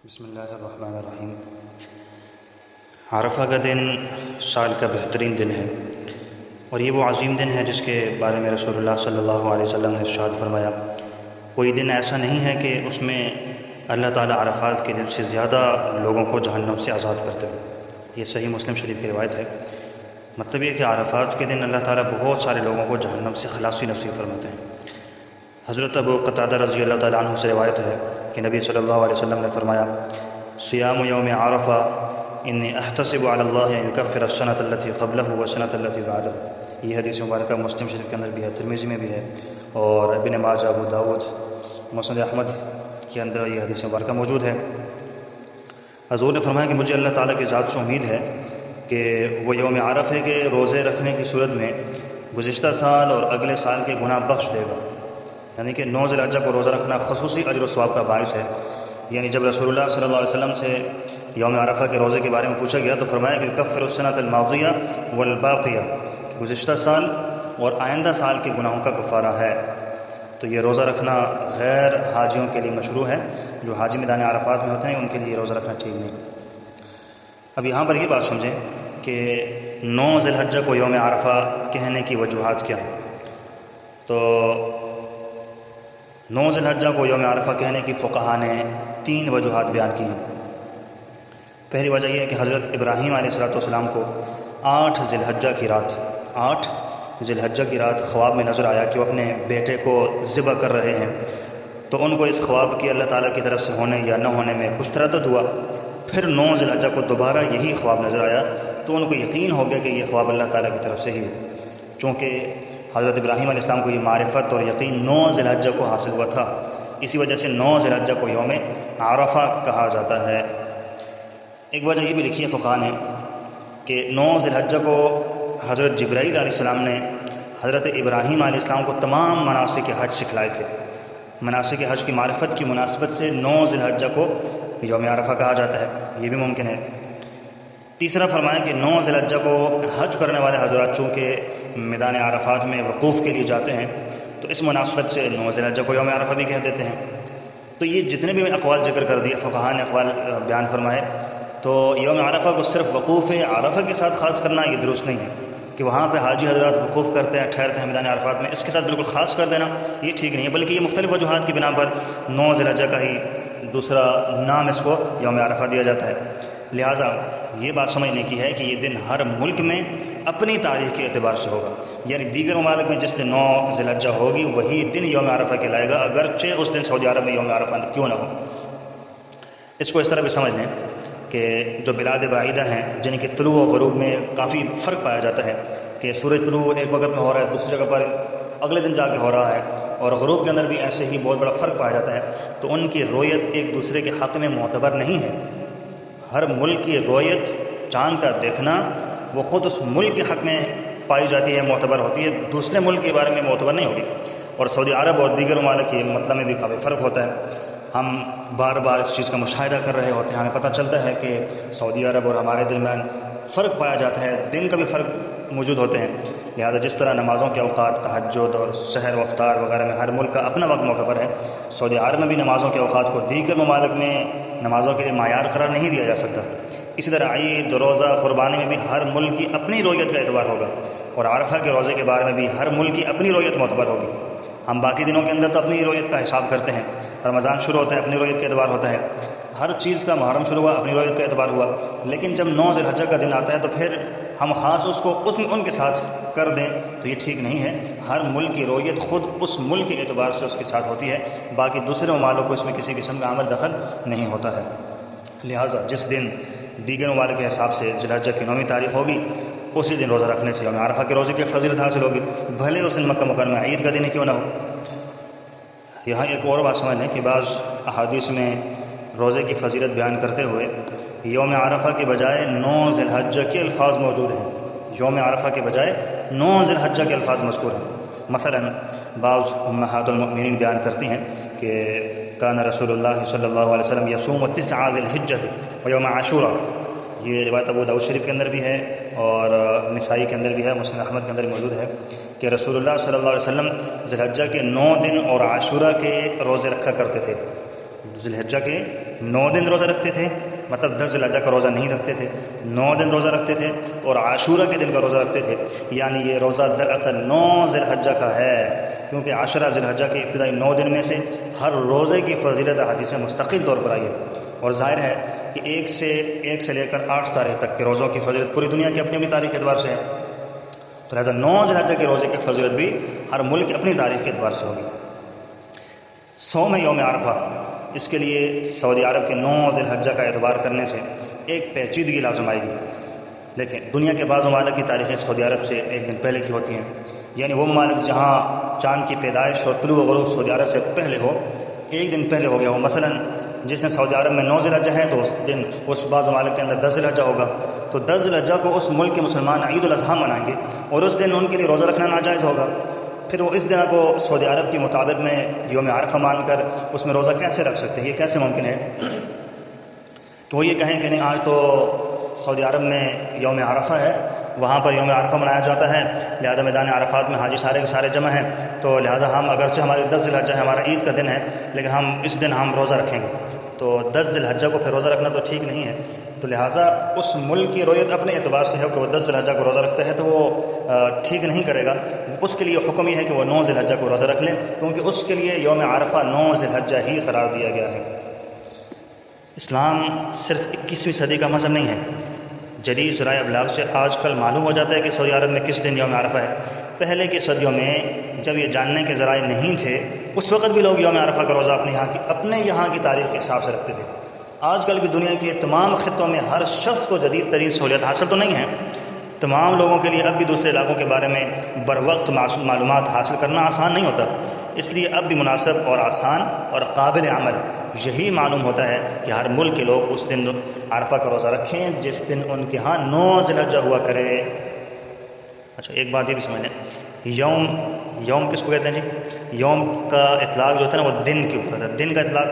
بسم اللہ الرحمن الرحیم۔ عرفہ کا دن سال کا بہترین دن ہے، اور یہ وہ عظیم دن ہے جس کے بارے میں رسول اللہ صلی اللہ علیہ وسلم نے ارشاد فرمایا، کوئی دن ایسا نہیں ہے کہ اس میں اللہ تعالیٰ عرفات کے دن سے زیادہ لوگوں کو جہنم سے آزاد کرتے ہو۔ یہ صحیح مسلم شریف کی روایت ہے۔ مطلب یہ کہ عرفات کے دن اللہ تعالیٰ بہت سارے لوگوں کو جہنم سے خلاصی نصیب فرماتے ہیں۔ حضرت ابو قتادہ رضی اللہ تعالیٰ عنہ سے روایت ہے کہ نبی صلی اللہ علیہ وسلم نے فرمایا، صیام یوم عرفہ انی احتسب علی اللہ ان یکفر السنۃ التی قبلہ والسنۃ التی بعدہ۔ یہ حدیث مبارکہ مسلم شریف کے اندر بھی ہے، ترمذی میں بھی ہے، اور ابن ماجہ، ابو داؤد، مسند احمد کے اندر یہ حدیث مبارکہ موجود ہے۔ حضور نے فرمایا کہ مجھے اللہ تعالیٰ کی ذات سے امید ہے کہ وہ یوم عرفہ کے روزے رکھنے کی صورت میں گزشتہ سال اور اگلے سال کے گناہ بخش دے گا۔ یعنی کہ 9 ذی الحجہ کو روزہ رکھنا خصوصی اجر و ثواب کا باعث ہے۔ یعنی جب رسول اللہ صلی اللہ علیہ وسلم سے یوم عرفہ کے روزے کے بارے میں پوچھا گیا تو فرمایا کہ یکفر السنۃ الماضیہ والباقیہ، کہ گزشتہ سال اور آئندہ سال کے گناہوں کا کفارہ ہے۔ تو یہ روزہ رکھنا غیر حاجیوں کے لیے مشروع ہے، جو حاجی میدان عرفات میں ہوتے ہیں ان کے لیے روزہ رکھنا ٹھیک نہیں۔ اب یہاں پر یہ بات سمجھیں کہ 9 ذی الحجہ کو یوم عرفہ کہنے کی وجوہات کیا ہیں۔ تو 9 ذی الحجہ کو یوم عرفہ کہنے کی فقہا نے 3 وجوہات بیان کی ہیں۔ پہلی وجہ یہ ہے کہ حضرت ابراہیم علیہ السلام کو 8 ذی الحجہ کی رات خواب میں نظر آیا کہ وہ اپنے بیٹے کو ذبح کر رہے ہیں، تو ان کو اس خواب کی اللہ تعالیٰ کی طرف سے ہونے یا نہ ہونے میں کچھ تردد ہوا۔ پھر 9 ذی الحجہ کو دوبارہ یہی خواب نظر آیا تو ان کو یقین ہو گیا کہ یہ خواب اللہ تعالیٰ کی طرف سے ہی ہے، چونکہ حضرت ابراہیم علیہ السلام کو یہ معرفت اور یقین 9 ذی الحجہ کو حاصل ہوا تھا، اسی وجہ سے 9 ذی الحجہ کو یوم عرفہ کہا جاتا ہے۔ ایک وجہ یہ بھی لکھی ہے فقہا نے کہ 9 ذی الحجہ کو حضرت جبرائیل علیہ السلام نے حضرت ابراہیم علیہ السلام کو تمام مناسک حج سکھلائے تھے۔ مناسک حج کی معرفت کی مناسبت سے 9 ذی الحجہ کو یوم عرفہ کہا جاتا ہے، یہ بھی ممکن ہے۔ تیسرا فرمایا کہ 9 ذی الحجہ کو حج کرنے والے حضرات چونکہ میدان عرفات میں وقوف کے لیے جاتے ہیں تو اس مناسبت سے 9 ذی الحجہ کو یوم عرفہ بھی کہہ دیتے ہیں۔ تو یہ جتنے بھی اقوال ذکر کر دیے فقہا نے اقوال بیان فرمائے، تو یوم عرفہ کو صرف وقوف عرفہ کے ساتھ خاص کرنا یہ درست نہیں ہے کہ وہاں پہ حاجی حضرات وقوف کرتے ہیں، ٹھہرتے ہیں میدان عرفات میں، اس کے ساتھ بالکل خاص کر دینا یہ ٹھیک نہیں ہے، بلکہ یہ مختلف وجوہات کی بنا پر 9 ذی الحجہ کا ہی دوسرا نام اس کو یوم عرفہ دیا جاتا ہے۔ لہٰذا یہ بات سمجھنے کی ہے کہ یہ دن ہر ملک میں اپنی تاریخ کے اعتبار سے ہوگا، یعنی دیگر ممالک میں جس دن 9 ذی الحجہ ہوگی وہی دن یوم عرفہ کہلائے گا، اگرچہ اس دن سعودی عرب میں یوم عرفہ کیوں نہ ہو۔ اس کو اس طرح بھی سمجھ لیں کہ جو بلاد بعیدہ ہیں جن کے طلوع و غروب میں کافی فرق پایا جاتا ہے، کہ سورج طلوع ایک وقت میں ہو رہا ہے، دوسری جگہ پر اگلے دن جا کے ہو رہا ہے، اور غروب کے اندر بھی ایسے ہی بہت بڑا فرق پایا جاتا ہے، تو ان کی رویت ایک دوسرے کے حق میں معتبر نہیں ہے۔ ہر ملک کی رویت چاند کا دیکھنا وہ خود اس ملک کے حق میں پائی جاتی ہے، معتبر ہوتی ہے، دوسرے ملک کے بارے میں معتبر نہیں ہوگی۔ اور سعودی عرب اور دیگر ممالک کے مطلب میں بھی کافی فرق ہوتا ہے۔ ہم بار بار اس چیز کا مشاہدہ کر رہے ہوتے ہیں، ہمیں پتہ چلتا ہے کہ سعودی عرب اور ہمارے درمیان فرق پایا جاتا ہے، دن کا بھی فرق موجود ہوتے ہیں۔ لہٰذا جس طرح نمازوں کے اوقات تہجد اور سحر و افطار وغیرہ میں ہر ملک کا اپنا وقت معتبر ہے، سعودی عرب میں بھی نمازوں کے اوقات کو دیگر ممالک میں نمازوں کے لیے معیار قرار نہیں دیا جا سکتا۔ اسی طرح عید، روزہ، قربانی میں بھی ہر ملک کی اپنی رویت کا اعتبار ہوگا، اور عرفہ کے روزے کے بارے میں بھی ہر ملک کی اپنی رویت معتبر ہوگی۔ ہم باقی دنوں کے اندر تو اپنی رویت کا حساب کرتے ہیں، رمضان شروع ہوتا ہے اپنی رویت کا اعتبار ہوتا ہے، ہر چیز کا محرم شروع ہوا اپنی رویت کا اعتبار ہوا، لیکن جب 9 ذی الحجہ کا دن آتا ہے تو پھر ہم خاص اس کو ان کے ساتھ کر دیں تو یہ ٹھیک نہیں ہے۔ ہر ملک کی رویت خود اس ملک کے اعتبار سے اس کے ساتھ ہوتی ہے، باقی دوسرے ممالک کو اس میں کسی قسم کا عمل دخل نہیں ہوتا ہے۔ لہٰذا جس دن دیگر ممالک کے حساب سے ذی الحجہ کی 9ویں تاریخ ہوگی اسی دن روزہ رکھنے سے یوم عرفہ کے روزے کی فضیلت حاصل ہوگی، بھلے اس دن مکہ مکرمہ عید کا دن ہی کیوں نہ ہو۔ یہاں ایک اور بات سمجھ لیں کہ بعض احادیث میں روزے کی فضیلت بیان کرتے ہوئے یوم عرفہ کے بجائے 9 ذی الحجہ کے الفاظ موجود ہیں، یوم عرفہ کے بجائے 9 ذی الحجہ کے الفاظ مذکور ہیں۔ مثلا بعض امہات المؤمنین بیان کرتی ہیں کہ کان رسول اللہ صلی اللہ علیہ وسلم یصوم 9 ذی الحجہ و یوم عاشوراء، یہ روایت ابو داؤد شریف کے اندر بھی ہے اور نسائی کے اندر بھی ہے، مسند احمد کے اندر بھی موجود ہے کہ رسول اللہ صلی اللہ علیہ وسلم ذی الحجہ کے 9 دن اور عاشوراء کے روزے رکھا کرتے تھے۔ ذی الحجہ کے 9 دن روزہ رکھتے تھے، مطلب 10 ذی الحجہ کا روزہ نہیں رکھتے تھے، 9 دن روزہ رکھتے تھے، اور عاشورہ کے دن کا روزہ رکھتے تھے۔ یعنی یہ روزہ دراصل 9 ذی الحجہ کا ہے، کیونکہ عاشرہ ذی الحجہ کے ابتدائی 9 دن میں سے ہر روزے کی فضیلت حدیث میں مستقل طور پر آئی ہے، اور ظاہر ہے کہ ایک سے لے کر 8 تاریخ تک کے روزوں کی فضیلت پوری دنیا کی اپنی اپنی تاریخ کے اعتبار سے ہے، تو لہٰذا 9 ذی الحجہ کے روزے کی فضیلت بھی ہر ملک اپنی تاریخ کے اعتبار سے ہوگی۔ صوم یوم عرفہ، اس کے لیے سعودی عرب کے 9 ذی الحجہ کا اعتبار کرنے سے ایک پیچیدگی لازم آئے گی۔ دیکھیں، دنیا کے بعض ممالک کی تاریخیں سعودی عرب سے ایک دن پہلے کی ہوتی ہیں، یعنی وہ ممالک جہاں چاند کی پیدائش اور طلوع و غروب سعودی عرب سے پہلے ہو، ایک دن پہلے ہو گیا ہو۔ مثلا جس دن سعودی عرب میں 9 ذی الحجہ ہے تو اس دن اس بعض ممالک کے اندر 10 ذی الحجہ ہوگا، تو 10 ذی الحجہ کو اس ملک کے مسلمان عید الاضحیٰ منائیں گے، اور اس دن ان کے لیے روزہ رکھنا ناجائز ہوگا۔ پھر وہ اس دن کو سعودی عرب کی مطابق میں یوم عرفہ مان کر اس میں روزہ کیسے رکھ سکتے ہیں؟ یہ کیسے ممکن ہے کہ وہ یہ کہیں کہ نہیں، آج تو سعودی عرب میں یوم عرفہ ہے، وہاں پر یوم عرفہ منایا جاتا ہے، لہٰذا میدان عرفات میں حاجی سارے کے سارے جمع ہیں، تو لہٰذا ہم اگرچہ ہمارے 10 ذی الحجہ ہے، ہمارا عید کا دن ہے، لیکن ہم اس دن ہم روزہ رکھیں گے۔ تو 10 ذی الحجہ کو پھر روزہ رکھنا تو ٹھیک نہیں ہے، تو لہٰذا اس ملک کی رویت اپنے اعتبار سے ہے کہ وہ 10 ذی الحجہ کو روزہ رکھتا ہے تو وہ ٹھیک نہیں کرے گا۔ اس کے لیے حکم یہ ہے کہ وہ 9 ذی الحجہ کو روزہ رکھ لیں، کیونکہ اس کے لیے یوم عرفہ 9 ذی الحجہ ہی قرار دیا گیا ہے۔ اسلام صرف 21ویں صدی کا مذہب نہیں ہے۔ جدید ذرائع ابلاغ سے آج کل معلوم ہو جاتا ہے کہ سعودی عرب میں کس دن یوم عرفہ ہے۔ پہلے کی صدیوں میں جب یہ جاننے کے ذرائع نہیں تھے، اس وقت بھی لوگ یوم عرفہ کا روزہ اپنے یہاں کی تاریخ کے حساب سے رکھتے تھے۔ آج کل بھی دنیا کے تمام خطوں میں ہر شخص کو جدید ترین سہولیت حاصل تو نہیں ہے، تمام لوگوں کے لیے اب بھی دوسرے علاقوں کے بارے میں بروقت معلومات حاصل کرنا آسان نہیں ہوتا، اس لیے اب بھی مناسب اور آسان اور قابل عمل یہی معلوم ہوتا ہے کہ ہر ملک کے لوگ اس دن عرفہ کا روزہ رکھیں جس دن ان کے ہاں 9 ذی الحجہ ہوا کرے۔ اچھا، ایک بات یہ بھی سمجھ لیں، یوم کس کو کہتے ہیں جی؟ یوم کا اطلاق جو ہوتا ہے نا وہ دن کے اوپر ہے۔ دن کا اطلاق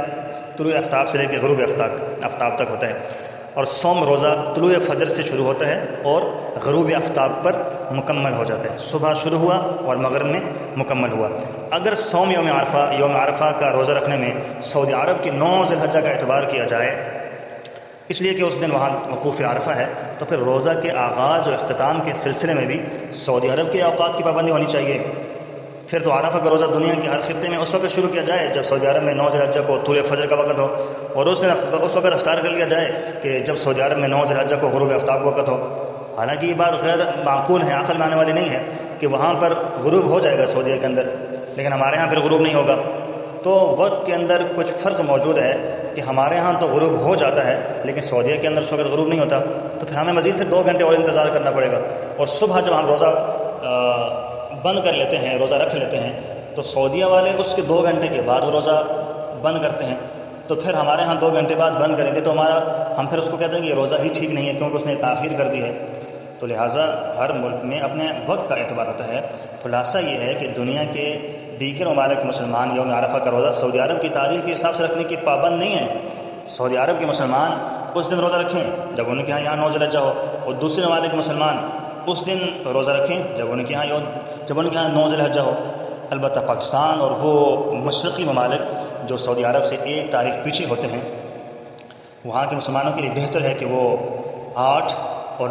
طلوع آفتاب سے لے کے غروب آفتاب تک ہوتا ہے، اور صوم روزہ طلوع فجر سے شروع ہوتا ہے اور غروب آفتاب پر مکمل ہو جاتا ہے۔ صبح شروع ہوا اور مغرب میں مکمل ہوا۔ اگر صوم یوم عرفہ کا روزہ رکھنے میں سعودی عرب کی 9 ذی الحجہ کا اعتبار کیا جائے، اس لیے کہ اس دن وہاں وقوف عرفہ ہے، تو پھر روزہ کے آغاز اور اختتام کے سلسلے میں بھی سعودی عرب کے اوقات کی پابندی ہونی چاہیے۔ پھر تو عرفہ کا روزہ دنیا کے ہر خطے میں اس وقت شروع کیا جائے جب سعودی عرب میں 9 ذی الحجہ کو طلوع فجر کا وقت ہو، اور اس وقت افطار کر لیا جائے کہ جب سعودی عرب میں 9 ذی الحجہ کو غروب آفتاب کا وقت ہو۔ حالانکہ یہ بات غیر معقول ہے، عقل میں آنے والی نہیں ہے کہ وہاں پر غروب ہو جائے گا سعودیہ کے اندر، لیکن ہمارے ہاں پھر غروب نہیں ہوگا۔ تو وقت کے اندر کچھ فرق موجود ہے کہ ہمارے ہاں تو غروب ہو جاتا ہے لیکن سعودیہ کے اندر اس وقت غروب نہیں ہوتا، تو پھر ہمیں مزید پھر 2 گھنٹے اور انتظار کرنا پڑے گا، اور صبح جب ہم روزہ بند کر لیتے ہیں، روزہ رکھ لیتے ہیں، تو سعودیہ والے اس کے 2 گھنٹے کے بعد وہ روزہ بند کرتے ہیں، تو پھر ہمارے ہاں 2 گھنٹے بعد بند کریں گے تو ہم پھر اس کو کہتے ہیں کہ یہ روزہ ہی ٹھیک نہیں ہے کیونکہ اس نے تاخیر کر دی ہے۔ تو لہٰذا ہر ملک میں اپنے وقت کا اعتبار ہوتا ہے۔ خلاصہ یہ ہے کہ دنیا کے دیگر ممالک کے مسلمان یوم عرفہ کا روزہ سعودی عرب کی تاریخ کے حساب سے رکھنے کی پابند نہیں ہیں۔ سعودی عرب کے مسلمان اس دن روزہ رکھیں جب ان کے یہاں 9 ذی الحجہ ہو، اور دوسرے ممالک کے مسلمان اس دن روزہ رکھیں جب ان کے یہاں 9 ذی الحجہ ہو۔ البتہ پاکستان اور وہ مشرقی ممالک جو سعودی عرب سے 1 تاریخ پیچھے ہوتے ہیں، وہاں کے مسلمانوں کے لیے بہتر ہے کہ وہ 8 اور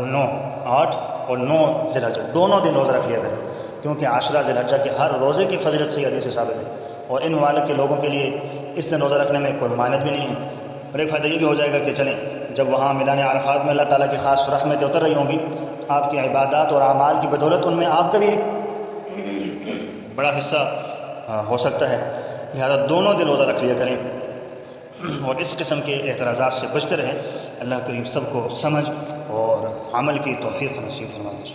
9 ذی الحجہ دونوں دن روزہ رکھ لیا کریں، کیونکہ عاشرہ ذی الحجہ کے ہر روزے کی فضیلت صحیح حدیث سے ثابت ہے، اور ان ممالک کے لوگوں کے لیے اس دن روزہ رکھنے میں کوئی ممانعت بھی نہیں ہے۔ اور ایک فائدہ یہ بھی ہو جائے گا کہ چلیں جب وہاں میدان عرفات میں اللہ تعالیٰ کی خاص رحمتیں اتر رہی ہوں گی، آپ کی عبادات اور اعمال کی بدولت ان میں آپ کا بھی ایک بڑا حصہ ہو سکتا ہے، لہذا دونوں دن روزہ رکھ لیا کریں اور اس قسم کے اعتراضات سے بچتے رہیں۔ اللہ کریم سب کو سمجھ اور عمل کی توفیق نصیب فرما دے۔